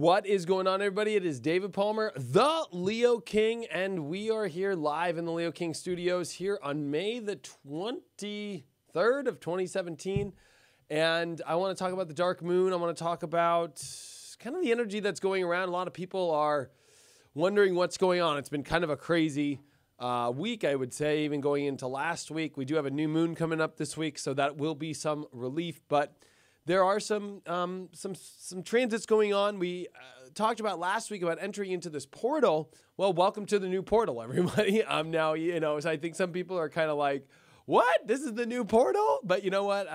What is going on, everybody? It is David Palmer, the Leo King, and we are here live in the Leo King studios here on May the 23rd of 2017. And I want to talk about the dark moon. I want to talk about kind of the energy that's going around. A lot of people are wondering what's going on. It's been kind of a crazy week, I would say, even going into last week. We do have a new moon coming up this week, so that will be some relief. But there are some transits going on. We talked about last week about entering into this portal. Well, welcome to the new portal, everybody. Now, so I think some people are kind of like, what? This is the new portal? But you know what?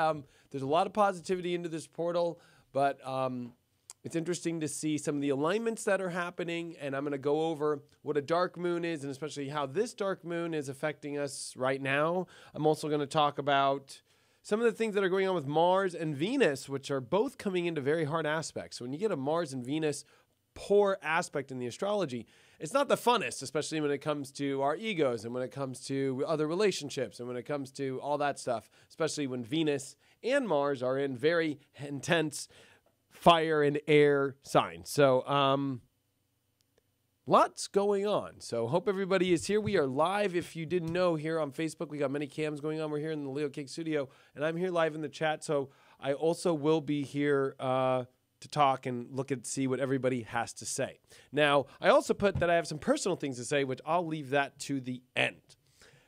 There's a lot of positivity into this portal, but it's interesting to see some of the alignments that are happening, and I'm going to go over what a dark moon is and especially how this dark moon is affecting us right now. I'm also going to talk about some of the things that are going on with Mars and Venus, which are both coming into very hard aspects. So when you get a Mars and Venus poor aspect in the astrology, it's not the funnest, especially when it comes to our egos and when it comes to other relationships and when it comes to all that stuff, especially when Venus and Mars are in very intense fire and air signs. So, lots going on. So hope everybody is here. We are live. If you didn't know, here on Facebook, we got many cams going on. We're here in the Leo King studio, and I'm here live in the chat. So I also will be here to talk and see what everybody has to say. Now, I also put that I have some personal things to say, which I'll leave that to the end.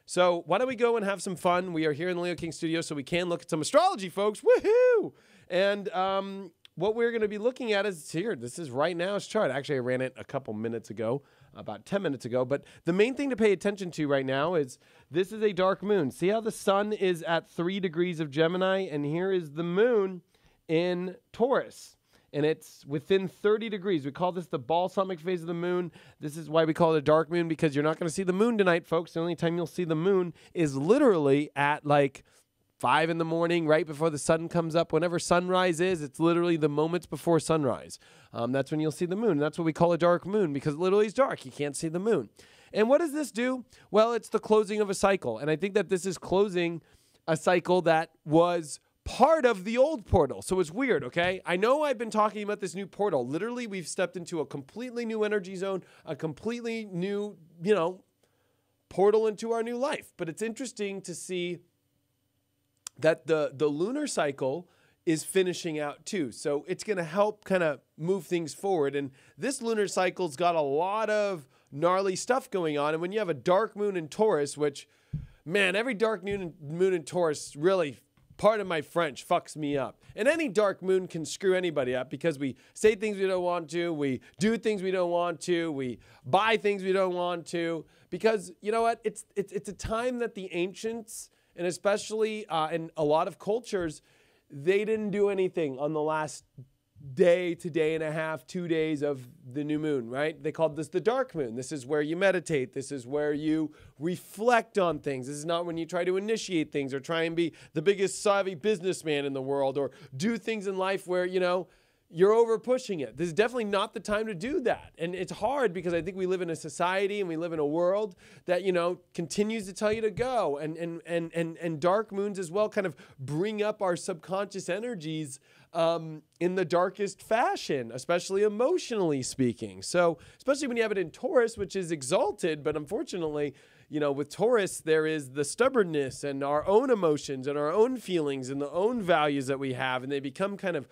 So why don't we go and have some fun? We are here in the Leo King studio, so we can look at some astrology, folks. Woohoo! And what we're going to be looking at is here. This is right now's chart. Actually, I ran it a couple minutes ago, about 10 minutes ago. But the main thing to pay attention to right now is this is a dark moon. See how the sun is at 3 degrees of Gemini? And here is the moon in Taurus. And it's within 30 degrees. We call this the balsamic phase of the moon. This is why we call it a dark moon, because you're not going to see the moon tonight, folks. The only time you'll see the moon is literally at like 5 in the morning, right before the sun comes up. Whenever sunrise is, it's literally the moments before sunrise. That's when you'll see the moon. That's what we call a dark moon, because literally it's dark. You can't see the moon. And what does this do? Well, it's the closing of a cycle. And I think that this is closing a cycle that was part of the old portal. So it's weird, okay? I know I've been talking about this new portal. Literally, we've stepped into a completely new energy zone, a completely new, portal into our new life. But it's interesting to see that the lunar cycle is finishing out too. So it's going to help kind of move things forward. And this lunar cycle's got a lot of gnarly stuff going on. And when you have a dark moon in Taurus, which, man, every dark moon in Taurus really, pardon my French, fucks me up. And any dark moon can screw anybody up because we say things we don't want to, we do things we don't want to, we buy things we don't want to. Because, you know what, it's a time that the ancients, and especially in a lot of cultures, they didn't do anything on the last day to day and a half, 2 days of the new moon, right? They called this the dark moon. This is where you meditate. This is where you reflect on things. This is not when you try to initiate things or try and be the biggest savvy businessman in the world or do things in life where, you're over pushing it. This is definitely not the time to do that. And it's hard because I think we live in a society and we live in a world that, continues to tell you to go. And dark moons as well kind of bring up our subconscious energies in the darkest fashion, especially emotionally speaking. So especially when you have it in Taurus, which is exalted, but unfortunately, with Taurus, there is the stubbornness and our own emotions and our own feelings and the own values that we have, and they become kind of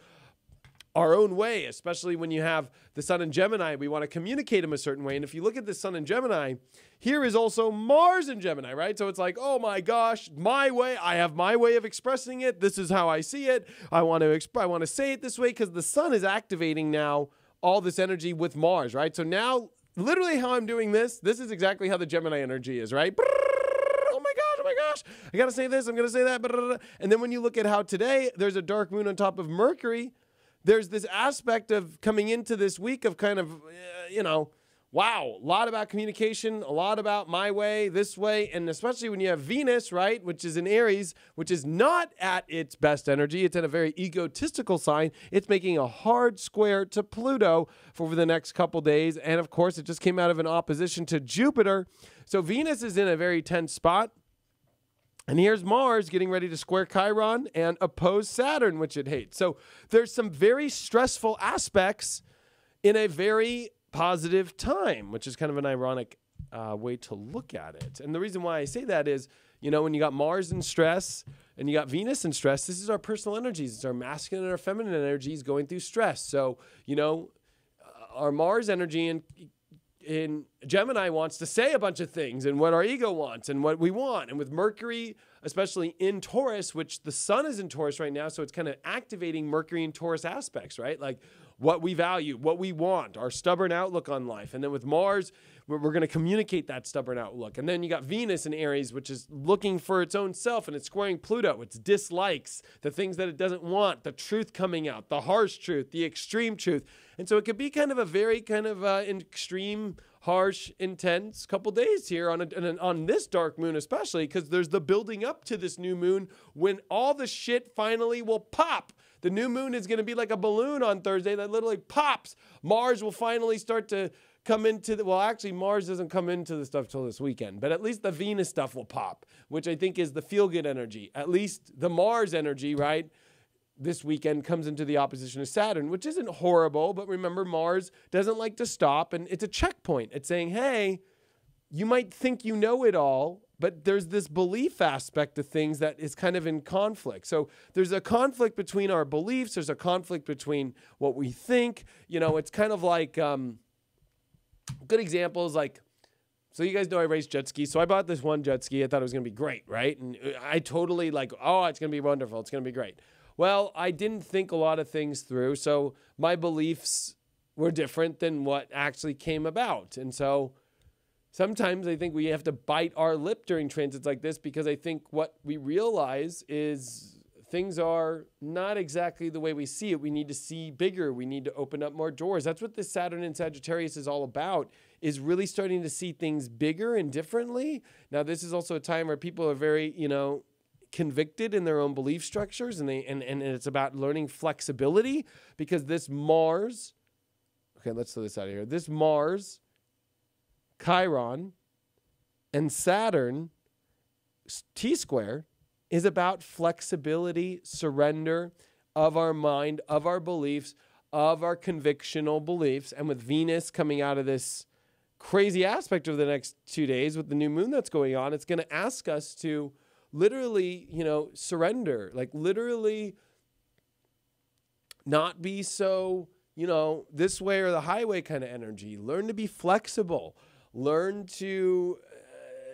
our own way, especially when you have the sun in Gemini. We want to communicate them a certain way. And if you look at the sun in Gemini, here is also Mars in Gemini, right? So it's like, oh my gosh, my way. I have my way of expressing it. This is how I see it. I want to say it this way because the sun is activating now all this energy with Mars, right? So now, literally how I'm doing this is exactly how the Gemini energy is, right? Oh my gosh, I got to say this, I'm going to say that. And then when you look at how today there's a dark moon on top of Mercury, there's this aspect of coming into this week of kind of, wow, a lot about communication, a lot about my way, this way, and especially when you have Venus, right, which is in Aries, which is not at its best energy. It's in a very egotistical sign. It's making a hard square to Pluto for the next couple days. And of course, it just came out of an opposition to Jupiter. So Venus is in a very tense spot. And here's Mars getting ready to square Chiron and oppose Saturn, which it hates. So there's some very stressful aspects in a very positive time, which is kind of an ironic way to look at it. And the reason why I say that is, when you got Mars in stress and you got Venus in stress, this is our personal energies. It's our masculine and our feminine energies going through stress. So, our Mars energy in Gemini wants to say a bunch of things and what our ego wants and what we want. And with Mercury, especially in Taurus, which the sun is in Taurus right now, so it's kind of activating Mercury and Taurus aspects, right? Like what we value, what we want, our stubborn outlook on life. And then with Mars, we're going to communicate that stubborn outlook. And then you got Venus in Aries, which is looking for its own self, and it's squaring Pluto. It's dislikes, the things that it doesn't want, the truth coming out, the harsh truth, the extreme truth. And so it could be kind of a very kind of extreme, harsh, intense couple days here on this dark moon, especially because there's the building up to this new moon when all the shit finally will pop. The new moon is going to be like a balloon on Thursday that literally pops. Mars will finally start to come into the, well, actually Mars doesn't come into the stuff till this weekend, but at least the Venus stuff will pop, which I think is the feel-good energy. At least the Mars energy, right, this weekend comes into the opposition of Saturn, which isn't horrible, but remember Mars doesn't like to stop, and it's a checkpoint. It's saying, hey, you might think you know it all, but there's this belief aspect of things that is kind of in conflict. So there's a conflict between our beliefs. There's a conflict between what we think. It's kind of like, good examples like, so you guys know I race jet skis. So I bought this one jet ski. I thought it was going to be great, right? And I totally it's going to be wonderful. It's going to be great. Well, I didn't think a lot of things through. So my beliefs were different than what actually came about. And so sometimes I think we have to bite our lip during transits like this, because I think what we realize is things are not exactly the way we see it. We need to see bigger. We need to open up more doors. That's what this Saturn in Sagittarius is all about, is really starting to see things bigger and differently. Now, this is also a time where people are very, convicted in their own belief structures, and it's about learning flexibility, because this Mars, okay, let's throw this out of here. This Mars, Chiron, and Saturn, T-square, is about flexibility, surrender of our mind, of our beliefs, of our convictional beliefs. And with Venus coming out of this crazy aspect over the next 2 days with the new moon that's going on, it's going to ask us to literally, surrender, like literally not be so, this way or the highway kind of energy. Learn to be flexible. Learn to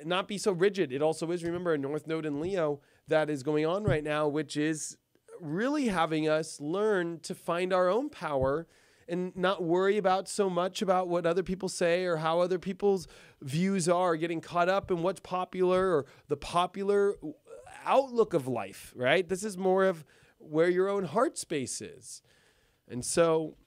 not be so rigid. It also is, remember, a North Node in Leo that is going on right now, which is really having us learn to find our own power and not worry about so much about what other people say or how other people's views are, getting caught up in what's popular or the popular outlook of life, right? This is more of where your own heart space is. And so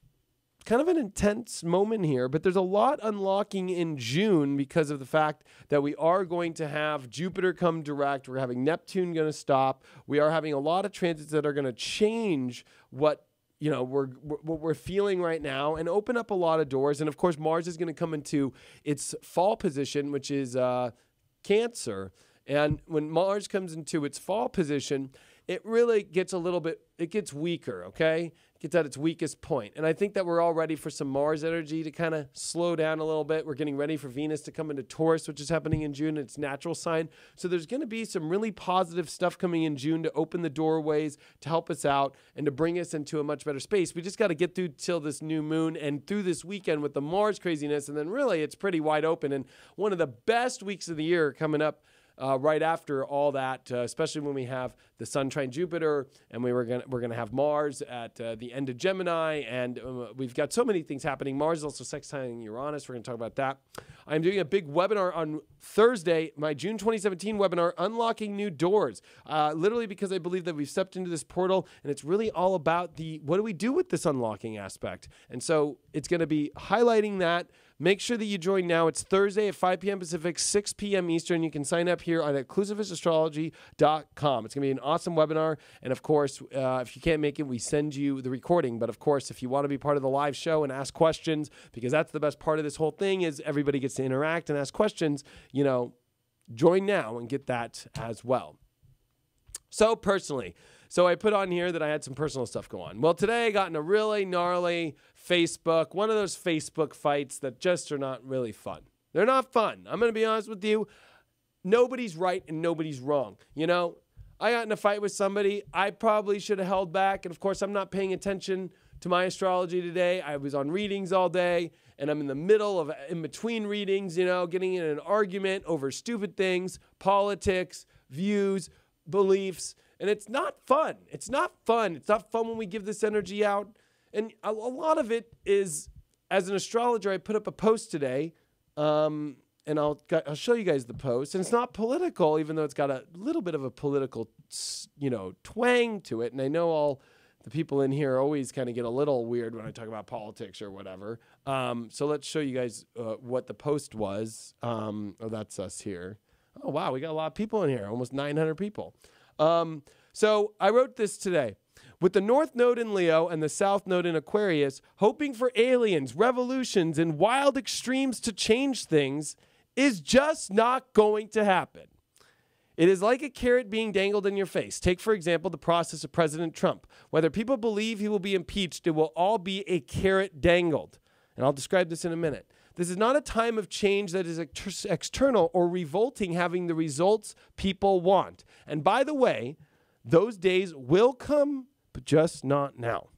kind of an intense moment here, but there's a lot unlocking in June because of the fact that we are going to have Jupiter come direct. We're having Neptune going to stop. We are having a lot of transits that are going to change what we're feeling right now and open up a lot of doors. And of course, Mars is going to come into its fall position, which is Cancer. And when Mars comes into its fall position, it really gets it gets weaker, okay? It gets at its weakest point. And I think that we're all ready for some Mars energy to kind of slow down a little bit. We're getting ready for Venus to come into Taurus, which is happening in June, its natural sign. So there's going to be some really positive stuff coming in June to open the doorways, to help us out, and to bring us into a much better space. We just got to get through till this new moon and through this weekend with the Mars craziness, and then really it's pretty wide open. And one of the best weeks of the year coming up right after all that, especially when we have the Sun trine Jupiter, and we're gonna have Mars at the end of Gemini, and we've got so many things happening. Mars is also sextiling Uranus. We're gonna talk about that. I'm doing a big webinar on Thursday, my June 2017 webinar, Unlocking New Doors. Literally because I believe that we've stepped into this portal, and it's really all about what do we do with this unlocking aspect? And so it's gonna be highlighting that. Make sure that you join now. It's Thursday at 5 p.m. Pacific, 6 p.m. Eastern. You can sign up here on exclusivestastrology.com. It's going to be an awesome webinar. And, of course, if you can't make it, we send you the recording. But, of course, if you want to be part of the live show and ask questions, because that's the best part of this whole thing is everybody gets to interact and ask questions, join now and get that as well. So, personally, So I put on here that I had some personal stuff go on. Well, today I got in a really gnarly Facebook, one of those Facebook fights that just are not really fun. They're not fun. I'm going to be honest with you. Nobody's right and nobody's wrong. You know, I got in a fight with somebody. I probably should have held back. And of course, I'm not paying attention to my astrology today. I was on readings all day, and I'm in the middle of, in between readings, you know, getting in an argument over stupid things, politics, views, beliefs. And it's not fun. It's not fun. It's not fun when we give this energy out. And a lot of it is, as an astrologer, I put up a post today, and I'll show you guys the post. And it's not political, even though it's got a little bit of a political, you know, twang to it. And I know all the people in here always kind of get a little weird when I talk about politics or whatever. So let's show you guys what the post was. Oh, that's us here. Oh, wow, we got a lot of people in here, almost 900 people. So I wrote this today. With the North Node in Leo and the South Node in Aquarius, hoping for aliens, revolutions, and wild extremes to change things is just not going to happen. It is like a carrot being dangled in your face. Take, for example, the process of President Trump. Whether people believe he will be impeached, it will all be a carrot dangled. And I'll describe this in a minute. This is not a time of change that is external or revolting, having the results people want. And by the way, those days will come, but just not now.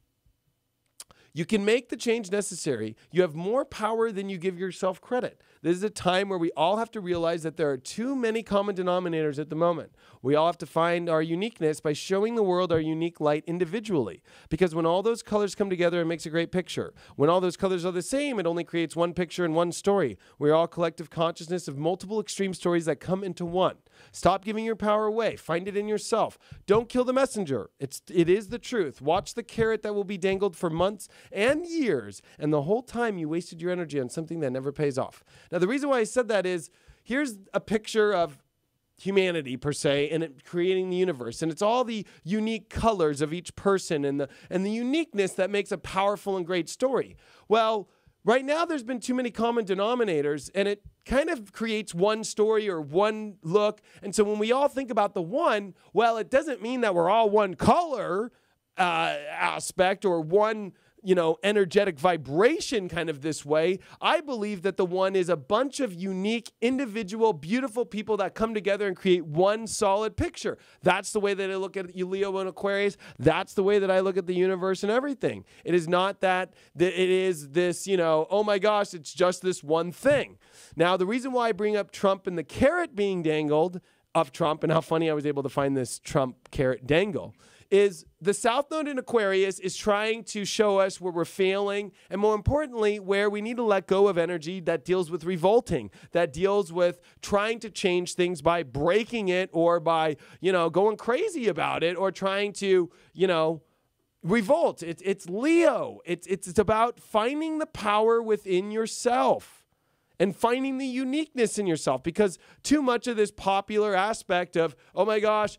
You can make the change necessary. You have more power than you give yourself credit. This is a time where we all have to realize that there are too many common denominators at the moment. We all have to find our uniqueness by showing the world our unique light individually. Because when all those colors come together, it makes a great picture. When all those colors are the same, it only creates one picture and one story. We are all collective consciousness of multiple extreme stories that come into one. Stop giving your power away. Find it in yourself. Don't kill the messenger. It is the truth. Watch the carrot that will be dangled for months and years, and the whole time you wasted your energy on something that never pays off. Now, the reason why I said that is, here's a picture of humanity per se, and it creating the universe, and it's all the unique colors of each person and the uniqueness that makes a powerful and great story. Well, right now there's been too many common denominators, and it kind of creates one story or one look. And so when we all think about the one, well, it doesn't mean that we're all one color aspect or one, you know, energetic vibration kind of this way. I believe that the one is a bunch of unique, individual, beautiful people that come together and create one solid picture. That's the way that I look at Leo and Aquarius. That's the way that I look at the universe and everything. It is not that it is this, you know, oh my gosh, it's just this one thing. Now, the reason why I bring up Trump and the carrot being dangled of Trump and how funny I was able to find this Trump carrot dangle is the South Node in Aquarius is trying to show us where we're failing, and more importantly, where we need to let go of energy that deals with revolting, that deals with trying to change things by breaking it or by, you know, going crazy about it or trying to, you know, revolt. It's Leo. It's about finding the power within yourself and finding the uniqueness in yourself, because too much of this popular aspect of, oh my gosh,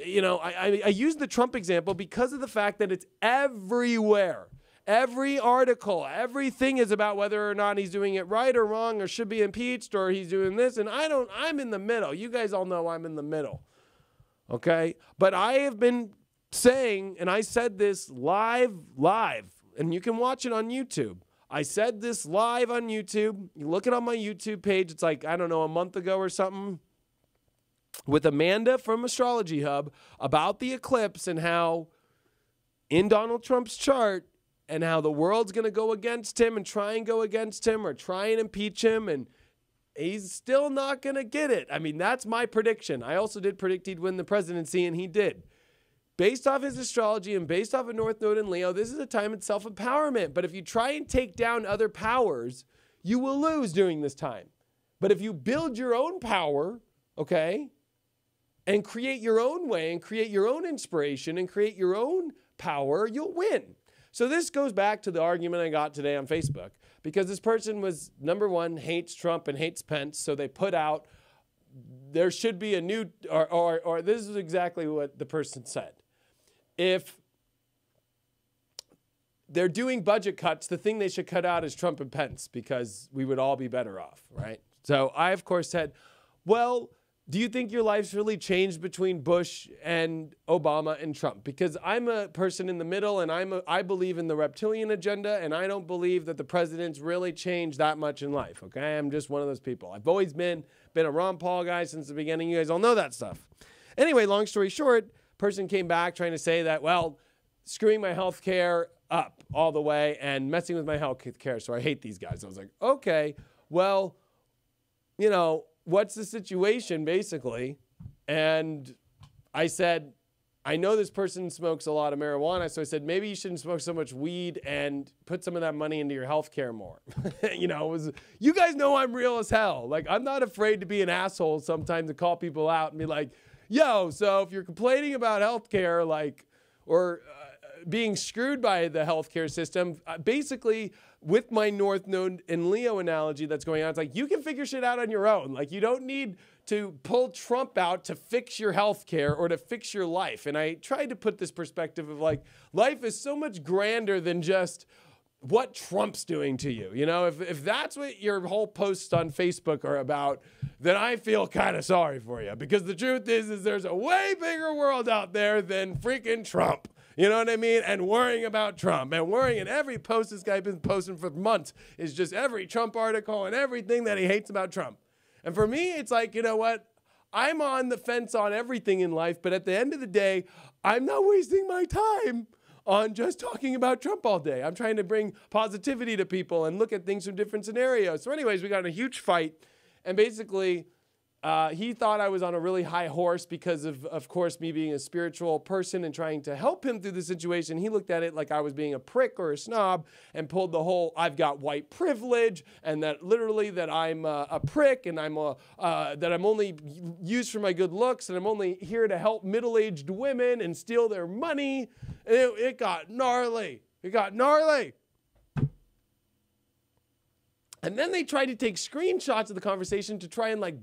you know, I use the Trump example because of the fact that it's everywhere. Every article, everything is about whether or not he's doing it right or wrong or should be impeached or he's doing this. And I'm in the middle. You guys all know I'm in the middle. Okay? But I have been saying, and I said this live, and you can watch it on YouTube. I said this live on YouTube. You look it on my YouTube page. It's like, I don't know, a month ago or something, with Amanda from Astrology Hub about the eclipse and how in Donald Trump's chart and how the world's going to go against him and try and go against him or try and impeach him, and he's still not going to get it. I mean, that's my prediction. I also did predict he'd win the presidency, and he did. Based off his astrology and based off of North Node in Leo, this is a time of self-empowerment. But if you try and take down other powers, you will lose during this time. But if you build your own power, okay, and create your own way and create your own inspiration and create your own power, you'll win. So this goes back to the argument I got today on Facebook, because this person was, number one, hates Trump and hates Pence. So they put out, there should be a new, or this is exactly what the person said. If they're doing budget cuts, the thing they should cut out is Trump and Pence, because we would all be better off, right? So I, of course, said, well, do you think your life's really changed between Bush and Obama and Trump? Because I'm a person in the middle, and I believe in the reptilian agenda, and I don't believe that the president's really changed that much in life, okay? I'm just one of those people. I've always been a Ron Paul guy since the beginning. You guys all know that stuff. Anyway, long story short, person came back trying to say that, well, screwing my health care up all the way and messing with my health care, so I hate these guys. I was like, okay, well, you know, what's the situation, basically? And I said, I know this person smokes a lot of marijuana, so I said, maybe you shouldn't smoke so much weed and put some of that money into your healthcare more. You know, you guys know I'm real as hell. Like, I'm not afraid to be an asshole sometimes to call people out and be like, yo, so if you're complaining about healthcare, like, or being screwed by the healthcare system, basically, with my North Node and Leo analogy that's going on, it's like, you can figure shit out on your own. Like, you don't need to pull Trump out to fix your healthcare or to fix your life. And I tried to put this perspective of like, life is so much grander than just what Trump's doing to you. You know, if that's what your whole posts on Facebook are about, then I feel kind of sorry for you. Because the truth is there's a way bigger world out there than freaking Trump. You know what I mean? And worrying about Trump and worrying, and every post this guy's been posting for months is just every Trump article and everything that he hates about Trump. And for me, it's like, you know what? I'm on the fence on everything in life, but at the end of the day, I'm not wasting my time on just talking about Trump all day. I'm trying to bring positivity to people and look at things from different scenarios. So anyways, we got in a huge fight, and basically, he thought I was on a really high horse because of course, me being a spiritual person and trying to help him through the situation. He looked at it like I was being a prick or a snob and pulled the whole, I've got white privilege, and that literally that I'm a prick, and that I'm only used for my good looks, and I'm only here to help middle-aged women and steal their money. And it got gnarly. It got gnarly. And then they tried to take screenshots of the conversation to try and like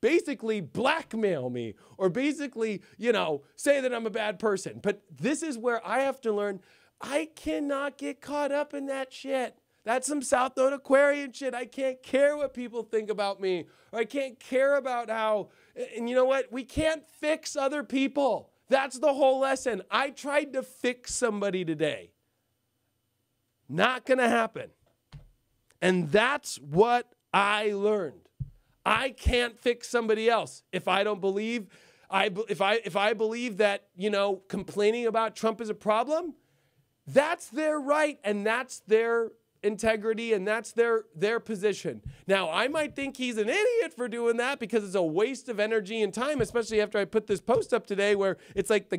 basically blackmail me or basically, you know, say that I'm a bad person. But this is where I have to learn I cannot get caught up in that shit. That's some South Node Aquarian shit. I can't care what people think about me. Or I can't care about how, and you know what? We can't fix other people. That's the whole lesson. I tried to fix somebody today. Not gonna happen. And that's what I learned. I can't fix somebody else. If I don't believe, if I believe that, you know, complaining about Trump is a problem, that's their right and that's their integrity and that's their position. Now, I might think he's an idiot for doing that because it's a waste of energy and time, especially after I put this post up today where it's like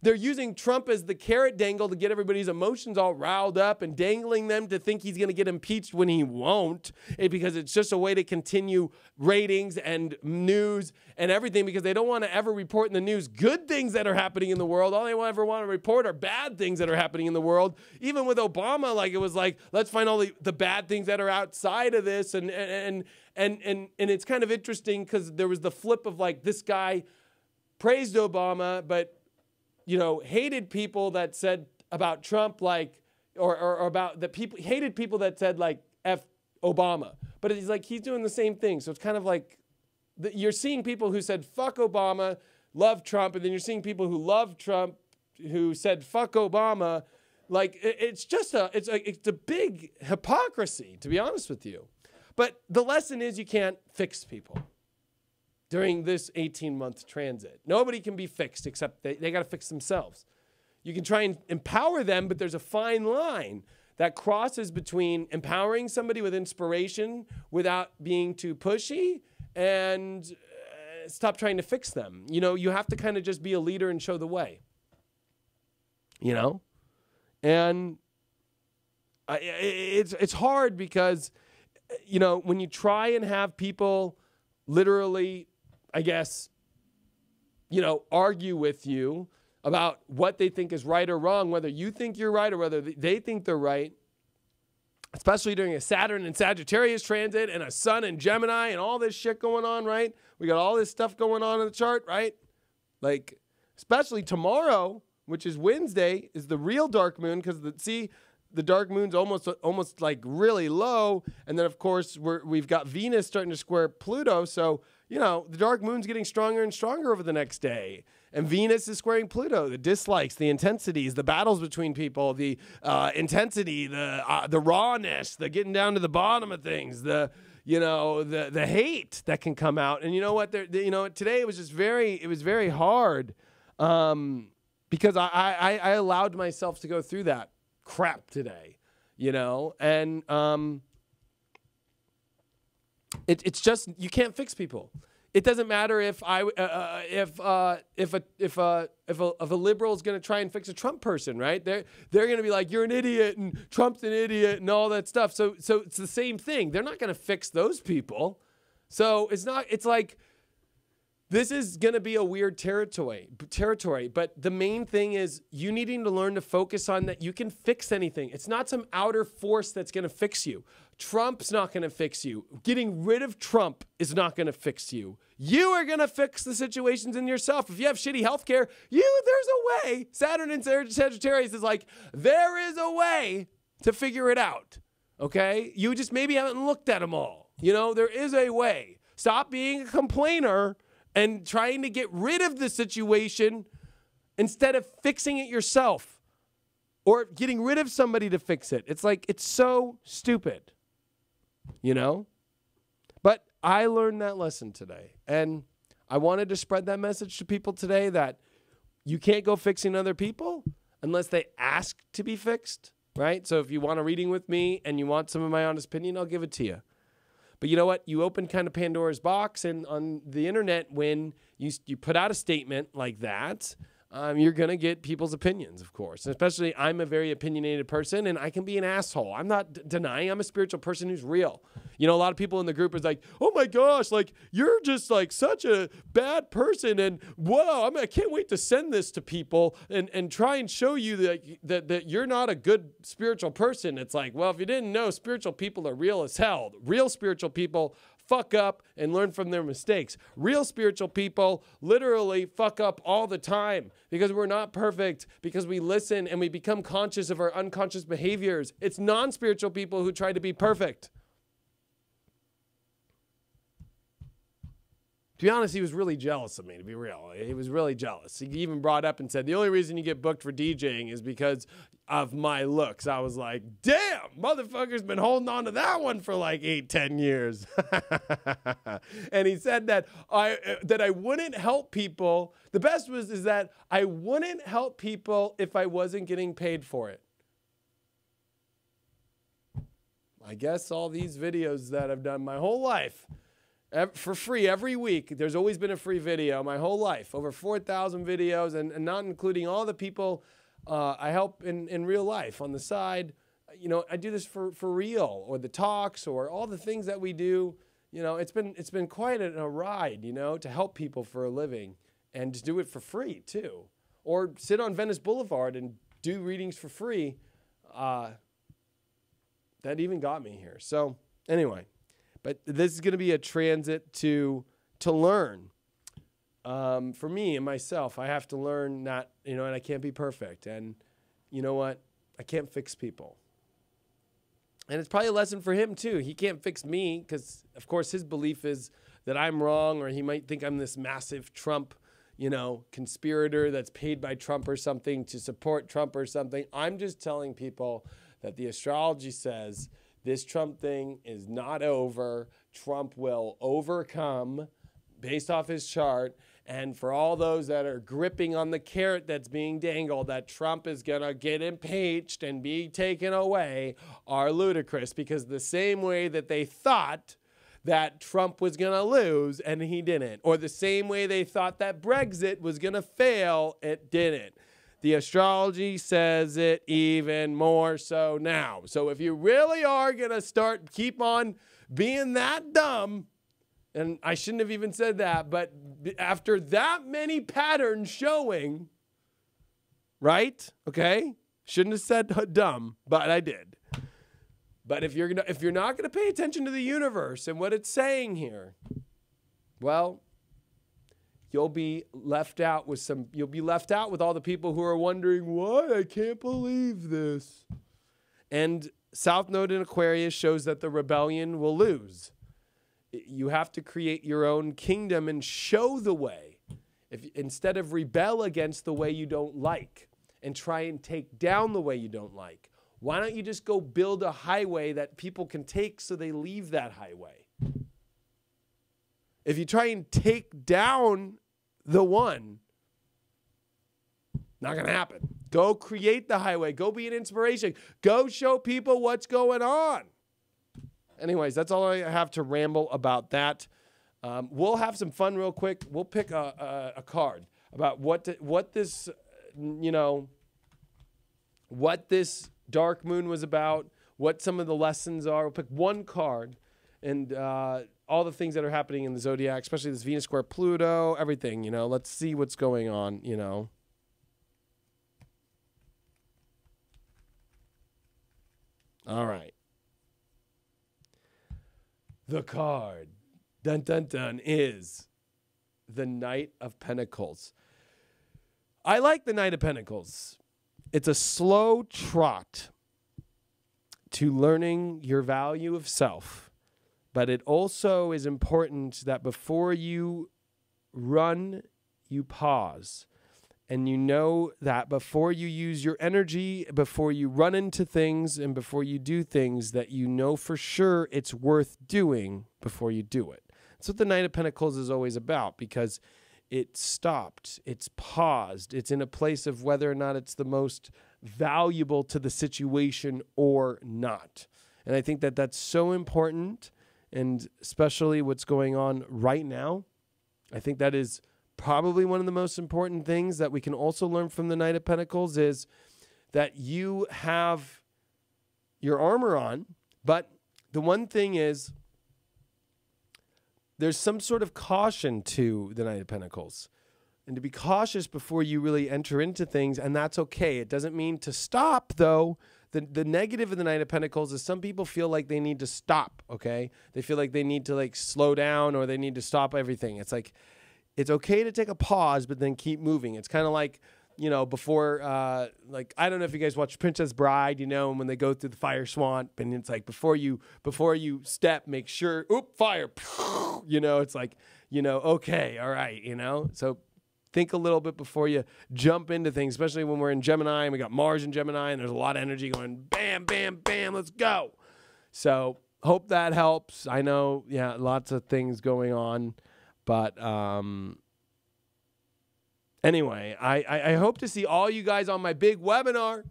they're using Trump as the carrot dangle to get everybody's emotions all riled up and dangling them to think he's going to get impeached when he won't, because it's just a way to continue ratings and news and everything, because they don't want to ever report in the news good things that are happening in the world. All they ever want to report are bad things that are happening in the world. Even with Obama, like it was like, let's find all the bad things that are outside of this, and it's kind of interesting because there was the flip of like this guy praised Obama, but you know hated people that said about Trump like or about the people hated people that said like F Obama, but he's like he's doing the same thing. So it's kind of like you're seeing people who said fuck Obama love Trump, and then you're seeing people who love Trump who said fuck Obama. Like, it's just it's a big hypocrisy, to be honest with you. But the lesson is you can't fix people during this 18-month transit. Nobody can be fixed except they got to fix themselves. You can try and empower them, but there's a fine line that crosses between empowering somebody with inspiration without being too pushy and stop trying to fix them. You know, you have to kind of just be a leader and show the way. You know? And it's hard because, you know, when you try and have people literally, I guess, you know, argue with you about what they think is right or wrong, whether you think you're right or whether they think they're right, especially during a Saturn and Sagittarius transit and a Sun and Gemini and all this shit going on, right? We got all this stuff going on in the chart, right? Like, especially tomorrow, which is Wednesday, is the real dark moon, because the dark moon's almost like really low, and then of course we've got Venus starting to square Pluto, so you know, the dark moon's getting stronger and stronger over the next day. And Venus is squaring Pluto. The dislikes, the intensities, the battles between people, the intensity, the rawness, the getting down to the bottom of things, the hate that can come out. And you know what? Today it was just very hard because I allowed myself to go through that crap today, you know, and it's just, you can't fix people. It doesn't matter if a liberal is going to try and fix a Trump person, right? They're going to be like, you're an idiot and Trump's an idiot and all that stuff. So it's the same thing. They're not going to fix those people. So it's like, this is going to be a weird territory. But the main thing is you needing to learn to focus on that you can fix anything. It's not some outer force that's going to fix you. Trump's not going to fix you. Getting rid of Trump is not going to fix you. You are going to fix the situations in yourself. If you have shitty healthcare, there's a way. Saturn and Sagittarius is like, there is a way to figure it out. Okay? You just maybe haven't looked at them all. You know, there is a way. Stop being a complainer and trying to get rid of the situation instead of fixing it yourself or getting rid of somebody to fix it. It's like, it's so stupid, you know? But I learned that lesson today. And I wanted to spread that message to people today that you can't go fixing other people unless they ask to be fixed, right? So if you want a reading with me and you want some of my honest opinion, I'll give it to you. But you know what? You open kind of Pandora's box, and on the internet, when you put out a statement like that, you're going to get people's opinions, of course. And especially, I'm a very opinionated person, and I can be an asshole. I'm not denying I'm a spiritual person who's real. You know, a lot of people in the group is like, oh my gosh, like, you're just like such a bad person, and whoa, I can't wait to send this to people and try and show you that you're not a good spiritual person. It's like, well, if you didn't know, spiritual people are real as hell. Real spiritual people fuck up and learn from their mistakes. Real spiritual people literally fuck up all the time because we're not perfect, because we listen and we become conscious of our unconscious behaviors. It's non-spiritual people who try to be perfect. To be honest, he was really jealous of me, to be real. He was really jealous. He even brought up and said, the only reason you get booked for DJing is because of my looks. I was like, damn, motherfucker's been holding on to that one for like 8-10 years. And he said that I wouldn't help people. The best is that I wouldn't help people if I wasn't getting paid for it. I guess all these videos that I've done my whole life, for free every week. There's always been a free video my whole life. Over 4,000 videos, and not including all the people I help in real life on the side. You know, I do this for real, or the talks, or all the things that we do. You know, it's been quite a ride, you know, to help people for a living and to do it for free too. Or sit on Venice Boulevard and do readings for free. That even got me here. So anyway. But this is going to be a transit to learn. For me and myself, I have to learn not, you know, and I can't be perfect. And you know what? I can't fix people. And it's probably a lesson for him too. He can't fix me because, of course, his belief is that I'm wrong, or he might think I'm this massive Trump, you know, conspirator that's paid by Trump or something to support Trump or something. I'm just telling people that the astrology says this Trump thing is not over. Trump will overcome based off his chart. And for all those that are gripping on the carrot that's being dangled, that Trump is going to get impeached and be taken away, are ludicrous, because the same way that they thought that Trump was going to lose and he didn't, or the same way they thought that Brexit was going to fail, it didn't. The astrology says it even more so now. So if you really are going to keep on being that dumb, and I shouldn't have even said that, but after that many patterns showing, right? Okay? Shouldn't have said dumb, but I did. But if you're not going to pay attention to the universe and what it's saying here, well, you'll be left out with all the people who are wondering, why? I can't believe this. And South Node in Aquarius shows that the rebellion will lose. You have to create your own kingdom and show the way. Instead of rebel against the way you don't like and try and take down the way you don't like, why don't you just go build a highway that people can take so they leave that highway? If you try and take down the one, not going to happen. Go create the highway. Go be an inspiration. Go show people what's going on. Anyways, that's all I have to ramble about that. We'll have some fun real quick. We'll pick a card about what this dark moon was about, what some of the lessons are. We'll pick one card and all the things that are happening in the zodiac, especially this Venus square Pluto, everything, let's see what's going on, All right. The card, dun, dun, dun, is the Knight of Pentacles. I like the Knight of Pentacles. It's a slow trot to learning your value of self. But it also is important that before you run, you pause. And you know that before you use your energy, before you run into things, and before you do things, that you know for sure it's worth doing before you do it. That's what the Knight of Pentacles is always about, because it's stopped, it's paused, it's in a place of whether or not it's the most valuable to the situation or not. And I think that that's so important, and especially what's going on right now. I think that is probably one of the most important things that we can also learn from the Knight of Pentacles is that you have your armor on, but the one thing is there's some sort of caution to the Knight of Pentacles. And to be cautious before you really enter into things, and that's okay. It doesn't mean to stop, though. The negative of the Knight of Pentacles is some people feel like they need to stop, okay? They feel like they need to slow down, or they need to stop everything. It's like, it's okay to take a pause, but then keep moving. It's kind of like, before, I don't know if you guys watch Princess Bride, and when they go through the fire swamp, and it's like, before you step, make sure, fire, it's like, okay, all right, so think a little bit before you jump into things, especially when we're in Gemini, and we got Mars in Gemini, and there's a lot of energy going, bam, bam, bam, let's go. So hope that helps. I know, lots of things going on. But anyway, I hope to see all you guys on my big webinar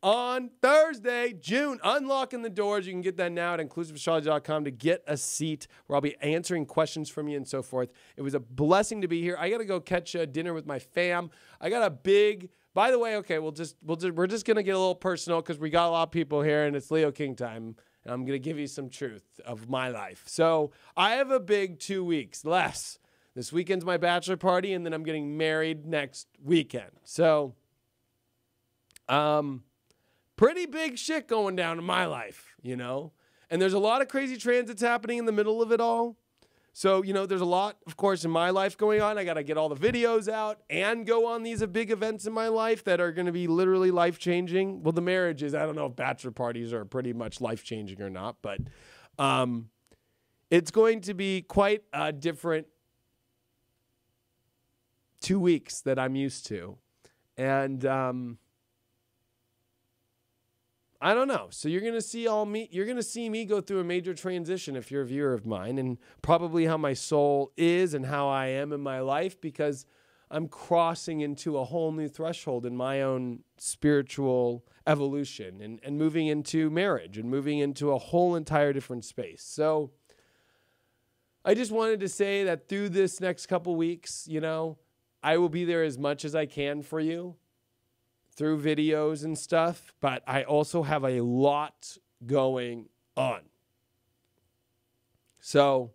on Thursday, June. Unlocking the doors. You can get that now at inclusiveastrology.com to get a seat where I'll be answering questions from you and so forth. It was a blessing to be here. I got to go catch dinner with my fam. I got a big... By the way, okay, we're just going to get a little personal because we got a lot of people here and it's Leo King time. And I'm going to give you some truth of my life. So I have a big 2 weeks less. This weekend's my bachelor party, and then I'm getting married next weekend. So pretty big shit going down in my life, And there's a lot of crazy transits happening in the middle of it all. So, there's a lot, of course, in my life going on. I got to get all the videos out and go on these big events in my life that are going to be literally life-changing. Well, the marriages, I don't know if bachelor parties are pretty much life-changing or not, but it's going to be quite a different 2 weeks that I'm used to. And I don't know. So you're going to see me go through a major transition if you're a viewer of mine, and probably how my soul is and how I am in my life, because I'm crossing into a whole new threshold in my own spiritual evolution and moving into marriage and moving into a whole entire different space. So I just wanted to say that through this next couple weeks, I will be there as much as I can for you through videos and stuff, but I also have a lot going on. So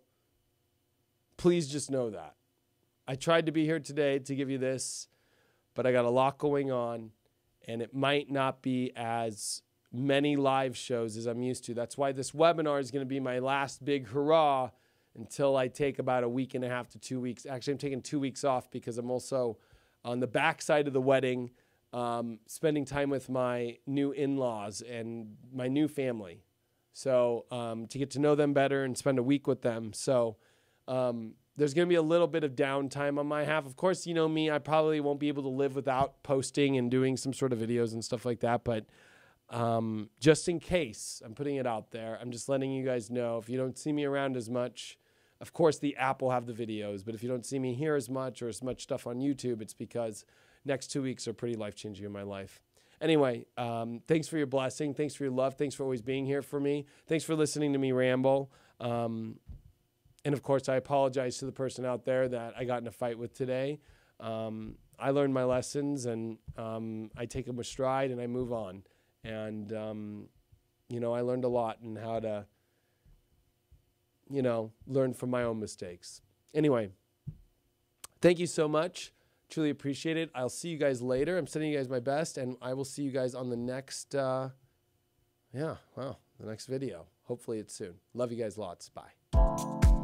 please just know that. I tried to be here today to give you this, but I got a lot going on, and it might not be as many live shows as I'm used to. That's why this webinar is going to be my last big hurrah until I take about a week and a half to 2 weeks. Actually, I'm taking 2 weeks off because I'm also on the backside of the wedding, spending time with my new in-laws and my new family. So to get to know them better and spend a week with them. So there's going to be a little bit of downtime on my half. Of course, you know me, I probably won't be able to live without posting and doing some sort of videos and stuff like that. But just in case, I'm putting it out there. I'm just letting you guys know, if you don't see me around as much, of course the app will have the videos, but if you don't see me here as much or as much stuff on YouTube, it's because next 2 weeks are pretty life-changing in my life. Anyway, thanks for your blessing. Thanks for your love. Thanks for always being here for me. Thanks for listening to me ramble. And of course, I apologize to the person out there that I got in a fight with today. I learned my lessons, and I take them with stride, and I move on. And, you know, I learned a lot in how to, you know, learn from my own mistakes. Anyway, thank you so much. Truly appreciate it. I'll see you guys later. I'm sending you guys my best, and I will see you guys on the next, the next video. Hopefully it's soon. Love you guys lots. Bye.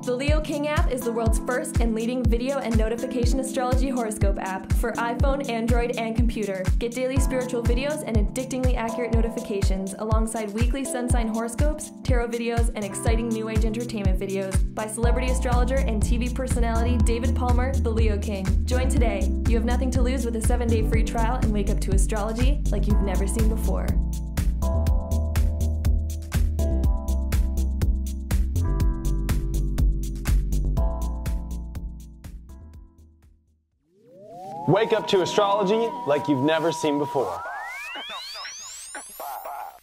The Leo King app is the world's first and leading video and notification astrology horoscope app for iPhone, Android, and computer. Get daily spiritual videos and addictingly accurate notifications alongside weekly sun sign horoscopes, tarot videos, and exciting new age entertainment videos by celebrity astrologer and TV personality David Palmer, the Leo King. Join today. You have nothing to lose with a 7-day free trial and wake up to astrology like you've never seen before. Wake up to astrology like you've never seen before.